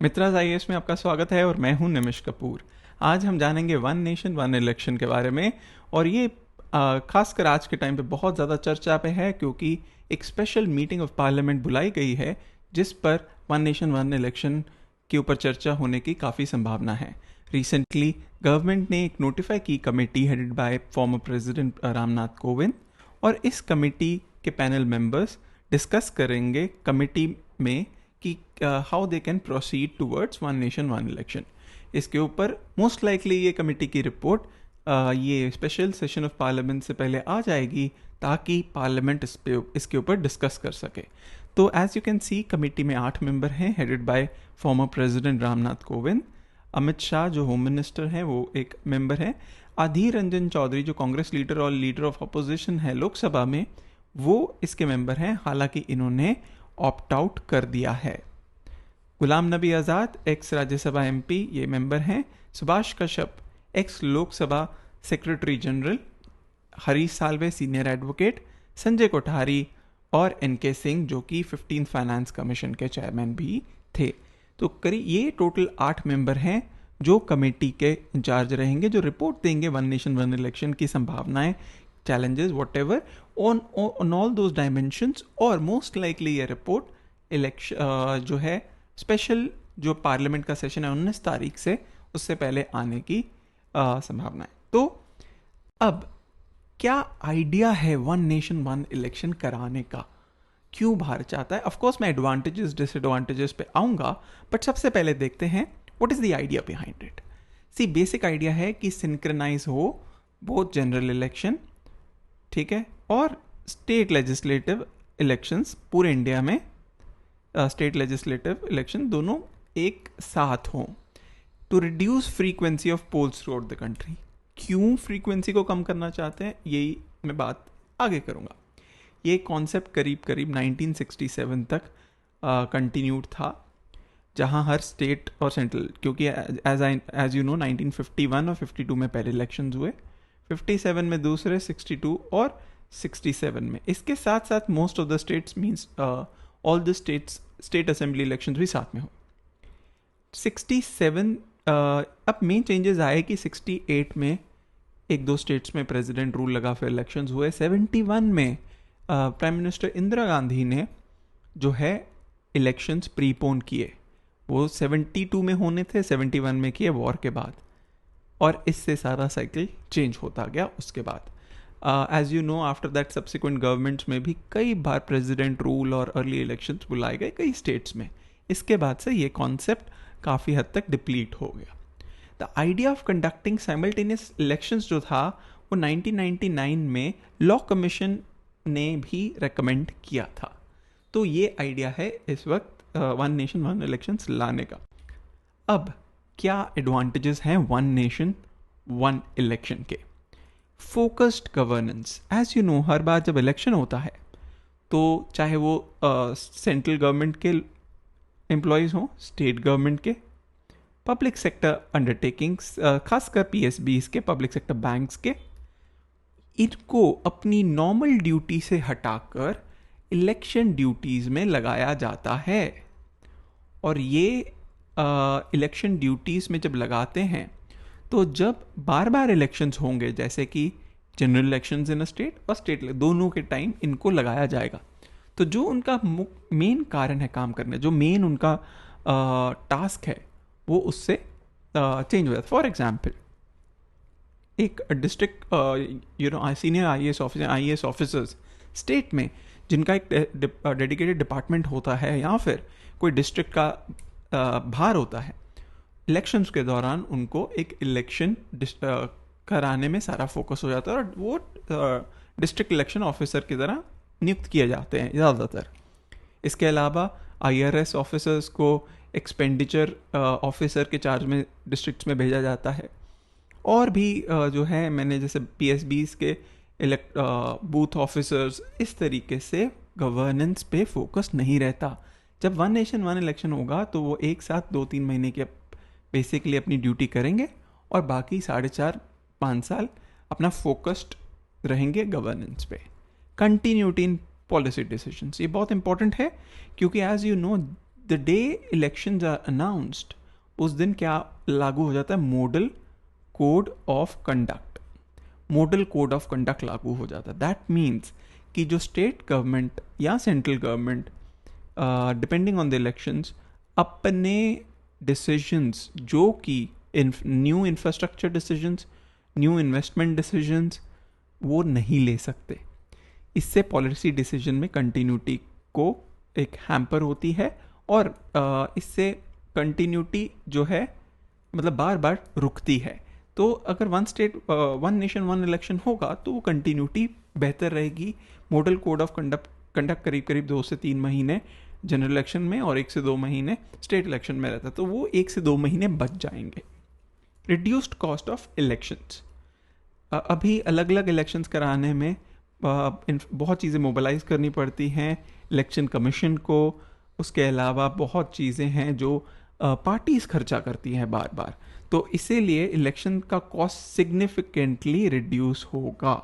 मित्राज IAS में आपका स्वागत है और मैं हूं निमिष कपूर। आज हम जानेंगे वन नेशन वन इलेक्शन के बारे में। और ये खासकर आज के टाइम पे बहुत ज़्यादा चर्चा पे है क्योंकि एक स्पेशल मीटिंग ऑफ पार्लियामेंट बुलाई गई है जिस पर वन नेशन वन इलेक्शन के ऊपर चर्चा होने की काफ़ी संभावना है। रिसेंटली गवर्नमेंट ने एक नोटिफाई की committee headed by former president Ramnath Kovind, और इस कमेटी के पैनल मेंबर्स डिस्कस करेंगे कमेटी में कि how they can proceed towards one nation one election. इसके ऊपर मोस्ट लाइकली ये कमेटी की रिपोर्ट ये स्पेशल सेशन ऑफ पार्लियामेंट से पहले आ जाएगी ताकि पार्लियामेंट इसके ऊपर डिस्कस कर सके। तो as you can see committee में 8 मेंबर हैं headed by former president Ramnath Kovind. Amit Shah जो होम मिनिस्टर हैं वो एक मेंबर हैं। अधीर रंजन चौधरी जो कांग्रेस लीडर और लीडर ऑफ अपोजिशन है लोकसभा में, वो इसके मेंबर हैं, हालांकि इन्होंने ऑप्ट आउट कर दिया है। गुलाम नबी आज़ाद एक्स राज्यसभा एमपी ये मेंबर हैं। Subhash Kashyap x Lok Sabha secretary general, Harish Salve senior advocate, Sanjay Kothari और एनके सिंह जो कि 15th फाइनेंस कमीशन के चेयरमैन भी थे। तो करीब ये टोटल 8 मेंबर हैं जो कमेटी के इंचार्ज रहेंगे, जो रिपोर्ट देंगे वन नेशन वन इलेक्शन की संभावनाएं, challenges whatever on all those dimensions। और मोस्ट लाइकली ये रिपोर्ट इलेक्शन जो है स्पेशल जो पार्लियामेंट का सेशन है 19 तारीख से उससे पहले आने की संभावना है। तो अब क्या आइडिया है वन नेशन वन इलेक्शन कराने का, क्यों भारत चाहता है? ऑफ कोर्स मैं एडवांटेजेस डिसएडवांटेजेस पे आऊँगा, बट सबसे पहले देखते हैं what is the idea behind it. See basic idea है कि सिंक्रोनाइज हो बोथ जनरल इलेक्शन, ठीक है, और स्टेट लेजिस्लेटिव इलेक्शंस पूरे इंडिया में, स्टेट लेजिस्लेटिव इलेक्शन दोनों एक साथ हों to reduce frequency of polls throughout the country. क्यों फ्रीक्वेंसी को कम करना चाहते हैं यही मैं बात आगे करूँगा। ये कॉन्सेप्ट करीब करीब 1967 तक कंटिन्यूड था, जहाँ हर स्टेट और सेंट्रल, क्योंकि एज यू नो 1951 और 52 में पहले इलेक्शंस हुए, 57 में दूसरे, 62 और 67 में। इसके साथ साथ most of the states means all the states state assembly elections भी साथ में हो। 67 अब मेन चेंजेस आए कि 68 में एक दो स्टेट्स में प्रेसिडेंट रूल लगा, फिर इलेक्शंस हुए। 71 में प्राइम मिनिस्टर इंदिरा गांधी ने जो है इलेक्शंस प्रीपोन किए। वो 72 में होने थे, 71 में किए वॉर के बाद, और इससे सारा साइकिल चेंज होता गया। उसके बाद as you know after that subsequent governments में भी कई बार प्रेसिडेंट रूल और अर्ली इलेक्शंस बुलाए गए कई स्टेट्स में। इसके बाद से ये कॉन्सेप्ट काफ़ी हद तक डिप्लीट हो गया। The idea of conducting simultaneous elections जो था वो 1999 में लॉ कमीशन ने भी रेकमेंड किया था। तो ये आइडिया है इस वक्त वन नेशन वन इलेक्शंस लाने का। अब क्या एडवांटेजेस हैं वन नेशन वन इलेक्शन के? Focused governance. As you know हर बार जब इलेक्शन होता है तो चाहे वो सेंट्रल गवर्नमेंट के एम्प्लॉयज़ हों, स्टेट गवर्नमेंट के, पब्लिक सेक्टर अंडरटेकिंग्स, खासकर पीएसबीज के, पब्लिक सेक्टर बैंक्स के, इनको अपनी नॉर्मल ड्यूटी से हटाकर इलेक्शन ड्यूटीज़ में लगाया जाता है। और ये इलेक्शन ड्यूटीज़ में जब लगाते हैं तो जब बार बार इलेक्शंस होंगे, जैसे कि general elections in a state और स्टेट दोनों के टाइम इनको लगाया जाएगा, तो जो उनका मेन कारण है काम करने, जो मेन उनका टास्क है, वो उससे चेंज हो जाता है। फॉर एग्जाम्पल एक district senior IAS officers state में जिनका एक डेडिकेटेड डिपार्टमेंट होता है, या फिर कोई डिस्ट्रिक्ट का भार होता है, इलेक्शंस के दौरान उनको एक इलेक्शन कराने में सारा फोकस हो जाता है और वो डिस्ट्रिक्ट इलेक्शन ऑफिसर की तरह नियुक्त किए जाते हैं ज़्यादातर। इसके अलावा आईआरएस ऑफिसर्स को एक्सपेंडिचर ऑफिसर के चार्ज में डिस्ट्रिक्ट्स में भेजा जाता है। और भी जो है मैंने जैसे पीएसबीज के बूथ ऑफिसर्स, इस तरीके से गवर्नेंस पे फोकस नहीं रहता। जब वन नेशन वन इलेक्शन होगा तो वो एक साथ 2-3 महीने के बेसिकली अपनी ड्यूटी करेंगे और बाकी 4.5-5 साल अपना फोकस्ड रहेंगे गवर्नेंस पे। कंटिन्यूटी इन पॉलिसी डिसीजंस, ये बहुत इंपॉर्टेंट है क्योंकि as you know the day elections are announced, उस दिन क्या लागू हो जाता है? Model code of conduct. Model code of conduct लागू हो जाता है। दैट मीन्स कि जो स्टेट गवर्नमेंट या central government, depending on the elections, अपने डिसीजंस जो कि new infrastructure decisions, new investment decisions, वो नहीं ले सकते। इससे पॉलिसी डिसीजन में कंटिन्यूटी को एक हैम्पर होती है और इससे कंटिन्यूटी जो है मतलब बार बार रुकती है। तो अगर one state one nation one election होगा तो वो कंटिन्यूटी बेहतर रहेगी। मॉडल कोड ऑफ कंडक्ट करीब करीब 2 से 3 महीने जनरल इलेक्शन में और 1 से 2 महीने स्टेट इलेक्शन में रहता है, तो वो 1 से 2 महीने बच जाएंगे। रिड्यूस्ड कॉस्ट ऑफ इलेक्शंस, अभी अलग अलग इलेक्शंस कराने में बहुत चीज़ें मोबिलाइज करनी पड़ती हैं इलेक्शन कमीशन को। उसके अलावा बहुत चीज़ें हैं जो पार्टीज खर्चा करती हैं बार बार, तो इसीलिए इलेक्शन का कॉस्ट सिग्निफिकेंटली रिड्यूस होगा।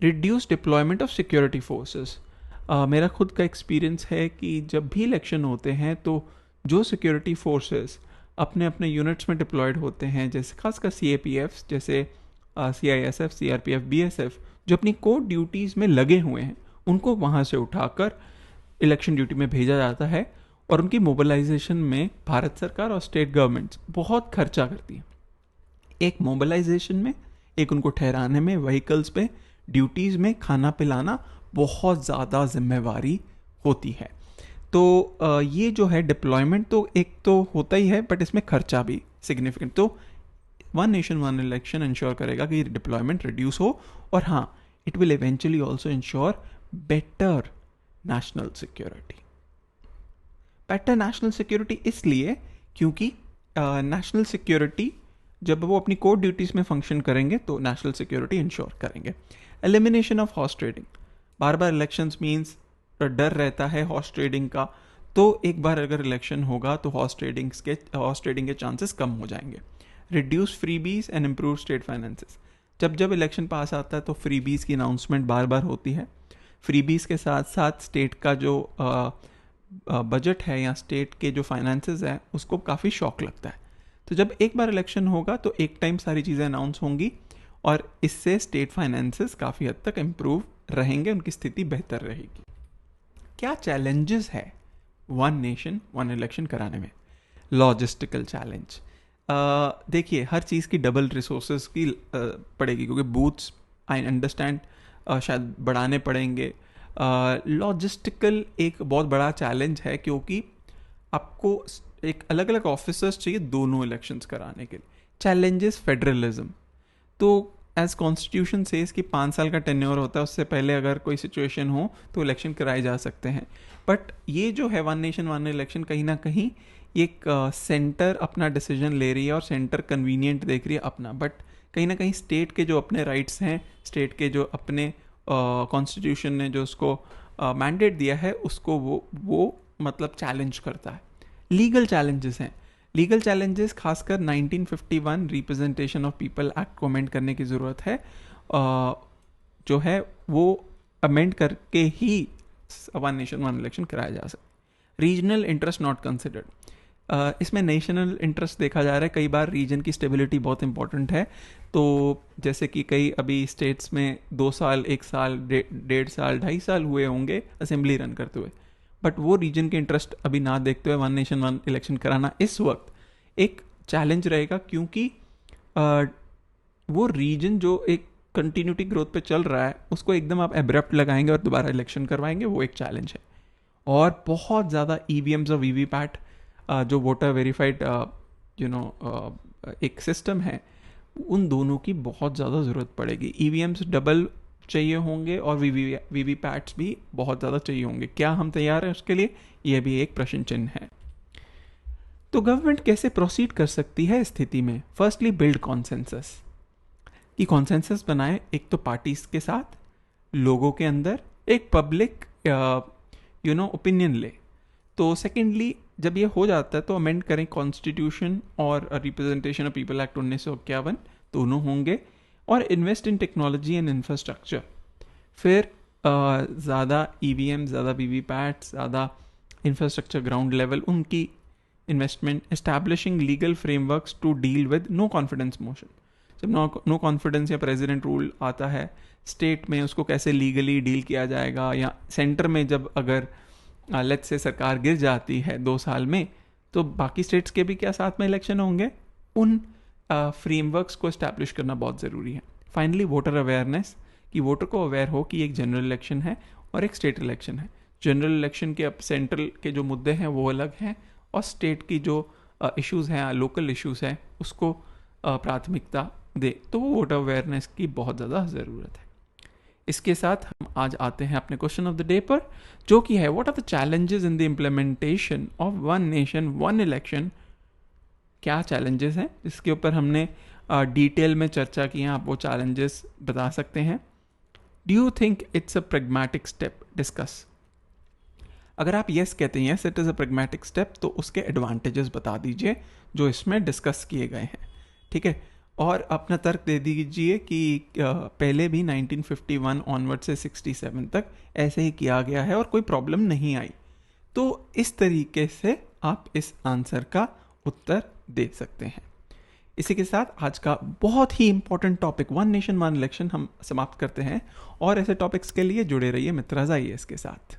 Reduce deployment of security forces, मेरा खुद का एक्सपीरियंस है कि जब भी इलेक्शन होते हैं तो जो सिक्योरिटी फोर्सेस अपने अपने यूनिट्स में डिप्लॉयड होते हैं, जैसे खासकर CAPF, जैसे CISF, CRPF, BSF, जो अपनी कोर ड्यूटीज़ में लगे हुए हैं, उनको वहाँ से उठाकर इलेक्शन ड्यूटी में भेजा जाता है और उनकी मोबिलाइजेशन में भारत सरकार और स्टेट गवर्नमेंट्स बहुत खर्चा करती है। एक मोबिलाइजेशन में, एक उनको ठहराने में, व्हीकल्स पे, ड्यूटीज़ में, खाना पिलाना, बहुत ज़्यादा जिम्मेवारी होती है। तो ये जो है डिप्लॉयमेंट तो एक तो होता ही है, बट इसमें खर्चा भी सिग्निफिकेंट। तो one nation one election ensure करेगा कि डिप्लॉयमेंट रिड्यूस हो, और हाँ, it will eventually also ensure better national security. Better national security इसलिए क्योंकि नेशनल सिक्योरिटी जब वो अपनी कोर ड्यूटीज़ में फंक्शन करेंगे तो नेशनल सिक्योरिटी इंश्योर करेंगे। Elimination of horse trading, bar bar elections means डर रहता है हॉर्स ट्रेडिंग का, तो एक बार अगर इलेक्शन होगा तो हॉर्स ट्रेडिंग के चांसेस कम हो जाएंगे। Reduce freebies and improve state finances, जब जब इलेक्शन पास आता है तो फ्रीबीज की अनाउंसमेंट बार बार होती है। फ्रीबीज के साथ साथ स्टेट का जो बजट है या स्टेट के जो फाइनेंसेस है उसको काफ़ी शॉक लगता है। तो जब एक बार इलेक्शन होगा तो एक टाइम सारी चीज़ें अनाउंस होंगी और इससे स्टेट फाइनेंसेस काफ़ी हद तक इम्प्रूव रहेंगे, उनकी स्थिति बेहतर रहेगी। क्या चैलेंजेस है वन नेशन वन इलेक्शन कराने में? लॉजिस्टिकल चैलेंज, देखिए हर चीज़ की डबल रिसोर्सेज की पड़ेगी, क्योंकि बूथ्स आई अंडरस्टैंड शायद बढ़ाने पड़ेंगे। लॉजिस्टिकल एक बहुत बड़ा चैलेंज है, क्योंकि आपको एक अलग अलग ऑफिसर्स चाहिए दोनों इलेक्शंस कराने के लिए। चैलेंजेस फेडरलिज्म, तो एज कॉन्स्टिट्यूशन से इसकी 5 साल का टेन्योर होता है, उससे पहले अगर कोई सिचुएशन हो तो इलेक्शन कराए जा सकते हैं। बट ये जो है वन नेशन वन इलेक्शन, कहीं ना कहीं एक सेंटर अपना डिसीजन ले रही है और सेंटर कन्वीनियंट देख रही है अपना, बट कहीं ना कहीं स्टेट के जो अपने राइट्स हैं, स्टेट के जो अपने कॉन्स्टिट्यूशन ने जो उसको मैंडेट दिया है उसको वो मतलब चैलेंज करता है। लीगल चैलेंजेस हैं, लीगल चैलेंजेस खासकर 1951 रिप्रेजेंटेशन ऑफ पीपल एक्ट को अमेंड करने की ज़रूरत है, जो है वो अमेंड करके ही वन नेशन वन इलेक्शन कराया जा सकता। रीजनल इंटरेस्ट नॉट कंसिडर्ड, इसमें नेशनल इंटरेस्ट देखा जा रहा है, कई बार रीजन की स्टेबिलिटी बहुत इंपॉर्टेंट है। तो जैसे कि कई अभी स्टेट्स में 2 साल 1 साल 1.5 साल 2.5 साल हुए होंगे असेंबली रन करते हुए, बट वो रीजन के इंटरेस्ट अभी ना देखते हुए वन नेशन वन इलेक्शन कराना इस वक्त एक चैलेंज रहेगा, क्योंकि वो रीजन जो एक कंटिन्यूटी ग्रोथ पे चल रहा है उसको एकदम आप एब्रप्ट लगाएंगे और दोबारा इलेक्शन करवाएंगे, वो एक चैलेंज है। और बहुत ज़्यादा EVMs और VVPAT जो वोटर वेरीफाइड एक सिस्टम है, उन दोनों की बहुत ज़्यादा ज़रूरत पड़ेगी। EVMs डबल चाहिए होंगे और VVPATs भी बहुत ज़्यादा चाहिए होंगे। क्या हम तैयार हैं उसके लिए? यह भी एक प्रश्न चिन्ह है। तो गवर्नमेंट कैसे प्रोसीड कर सकती है स्थिति में? फर्स्टली बिल्ड कॉन्सेंसस, कि कॉन्सेंसस बनाए, एक तो पार्टीज के साथ, लोगों के अंदर एक पब्लिक ओपिनियन ले। तो सेकेंडली जब ये हो जाता है तो अमेंड करें कॉन्स्टिट्यूशन और रिप्रेजेंटेशन ऑफ पीपल एक्ट 1951 दोनों होंगे, और invest in technology and infrastructure. फिर ज़्यादा EVM, ज़्यादा VVPAT, ज़्यादा इंफ्रास्ट्रक्चर ग्राउंड लेवल, उनकी investment, establishing legal frameworks to deal with no confidence motion. जब नो कॉन्फिडेंस या प्रेसिडेंट रूल आता है स्टेट में, उसको कैसे लीगली डील किया जाएगा, या सेंटर में जब अगर लेट्स से सरकार गिर जाती है 2 साल में, तो बाकी स्टेट्स के भी क्या साथ में इलेक्शन होंगे, उन फ्रेमवर्क्स को इस्टेब्लिश करना बहुत ज़रूरी है। फाइनली वोटर अवेयरनेस, कि वोटर को अवेयर हो कि एक जनरल इलेक्शन है और एक स्टेट इलेक्शन है। जनरल इलेक्शन के अब सेंट्रल के जो मुद्दे हैं वो अलग हैं, और स्टेट की जो इश्यूज़ हैं, लोकल इश्यूज़ हैं, उसको प्राथमिकता दे। तो वो वोटर अवेयरनेस की बहुत ज़्यादा ज़रूरत है। इसके साथ हम आज आते हैं अपने क्वेश्चन ऑफ द डे पर, जो कि है what are the challenges in the implementation of one nation one election. क्या चैलेंजेस हैं, इसके ऊपर हमने डिटेल में चर्चा की है। आप वो चैलेंजेस बता सकते हैं। Do you think it's a pragmatic step, discuss. अगर आप येस कहते हैं yes it is a pragmatic step, तो उसके एडवांटेजेस बता दीजिए जो इसमें डिस्कस किए गए हैं, ठीक है। और अपना तर्क दे दीजिए कि पहले भी 1951 ऑनवर्ड से 67 तक ऐसे ही किया गया है और कोई प्रॉब्लम नहीं आई। तो इस तरीके से आप इस आंसर का उत्तर दे सकते हैं। इसी के साथ आज का बहुत ही important topic one nation one election हम समाप्त करते हैं, और ऐसे टॉपिक्स के लिए जुड़े रहिए मित्राज़ IAS के साथ।